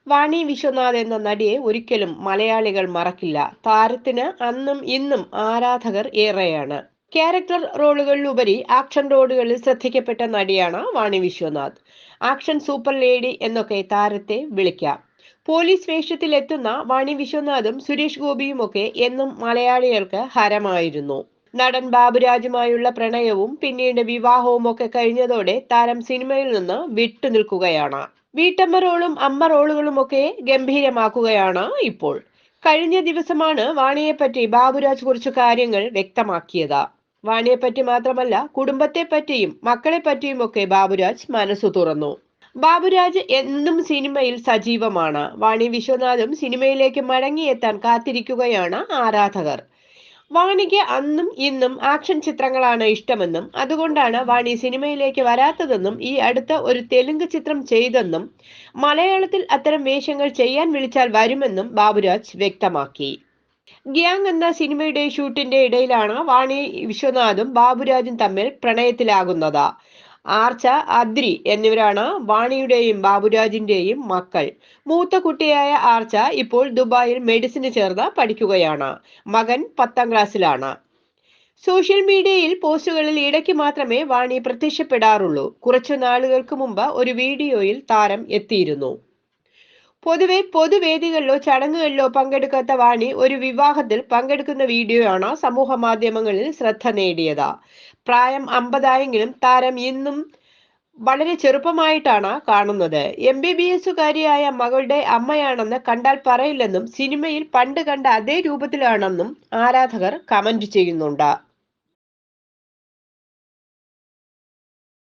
വാണി വിശ്വനാഥ് എന്ന നടിയെ ഒരിക്കലും മലയാളികൾ മറക്കില്ല. താരത്തിന് അന്നും ഇന്നും ആരാധകർ ഏറെയാണ്. ക്യാരക്ടർ റോളുകളിലുപരി ആക്ഷൻ റോളുകളിൽ ശ്രദ്ധിക്കപ്പെട്ട നടിയാണ് വാണി വിശ്വനാഥ്. ആക്ഷൻ സൂപ്പർ ലേഡി എന്നൊക്കെ താരത്തെ വിളിക്കാം. പോലീസ് വേഷത്തിൽ എത്തുന്ന വാണി വിശ്വനാഥും സുരേഷ് ഗോപിയുമൊക്കെ എന്നും മലയാളികൾക്ക് ഹരമായിരുന്നു. നടൻ ബാബുരാജുമായുള്ള പ്രണയവും പിന്നീട് വിവാഹവും ഒക്കെ കഴിഞ്ഞതോടെ താരം സിനിമയിൽ നിന്ന് വിട്ടുനിൽക്കുകയാണ്. വീട്ടമ്മ റോളും അമ്മ റോളുകളും ഒക്കെ ഗംഭീരമാക്കുകയാണ് ഇപ്പോൾ. കഴിഞ്ഞ ദിവസമാണ് വാണിയെപ്പറ്റി ബാബുരാജ് കുറച്ചു കാര്യങ്ങൾ വ്യക്തമാക്കിയത്. വാണിയെപ്പറ്റി മാത്രമല്ല, കുടുംബത്തെ പറ്റിയും മക്കളെ പറ്റിയും ഒക്കെ ബാബുരാജ് മനസ്സു തുറന്നു. ബാബുരാജ് എന്നും സിനിമയിൽ സജീവമാണ്. വാണി വിശ്വനാഥും സിനിമയിലേക്ക് മടങ്ങിയെത്താൻ കാത്തിരിക്കുകയാണ് ആരാധകർ. വാണിക്ക് അന്നും ഇന്നും ആക്ഷൻ ചിത്രങ്ങളാണ് ഇഷ്ടമെന്നും അതുകൊണ്ടാണ് വാണി സിനിമയിലേക്ക് വരാത്തതെന്നും ഈ അടുത്ത ഒരു തെലുങ്ക് ചിത്രം ചെയ്തെന്നും മലയാളത്തിൽ അത്തരം വേഷങ്ങൾ ചെയ്യാൻ വിളിച്ചാൽ വരുമെന്നും ബാബുരാജ് വ്യക്തമാക്കി. ഗ്യാങ് എന്ന സിനിമയുടെ ഷൂട്ടിന്റെ ഇടയിലാണ് വാണി വിശ്വനാഥും ബാബുരാജും തമ്മിൽ പ്രണയത്തിലാകുന്നത്. ആർച്ച, അദ്രി എന്നിവരാണ് വാണിയുടെയും ബാബുരാജിന്റെയും മക്കൾ. മൂത്ത കുട്ടിയായ ആർച്ച ഇപ്പോൾ ദുബായിൽ മെഡിസിന് ചേർന്ന് പഠിക്കുകയാണ്. മകൻ 10ാം ക്ലാസ്സിലാണ്. സോഷ്യൽ മീഡിയയിൽ പോസ്റ്റുകളിൽ ഇടയ്ക്ക് മാത്രമേ വാണി പ്രത്യക്ഷപ്പെടാറുള്ളൂ. കുറച്ചു നാളുകൾക്ക് മുമ്പ് ഒരു വീഡിയോയിൽ താരം എത്തിയിരുന്നു. പൊതുവെ പൊതുവേദികളിലോ ചടങ്ങുകളിലോ പങ്കെടുക്കാത്ത വാണി ഒരു വിവാഹത്തിൽ പങ്കെടുക്കുന്ന വീഡിയോയാണ് സമൂഹ മാധ്യമങ്ങളിൽ ശ്രദ്ധ നേടിയത്. പ്രായം 50 താരം ഇന്നും വളരെ ചെറുപ്പമായിട്ടാണ് കാണുന്നത്. MBBSകാരിയായ മകളുടെ അമ്മയാണെന്ന് കണ്ടാൽ പറയില്ലെന്നും സിനിമയിൽ പണ്ട് കണ്ട അതേ രൂപത്തിലാണെന്നും ആരാധകർ കമന്റ് ചെയ്യുന്നുണ്ട്.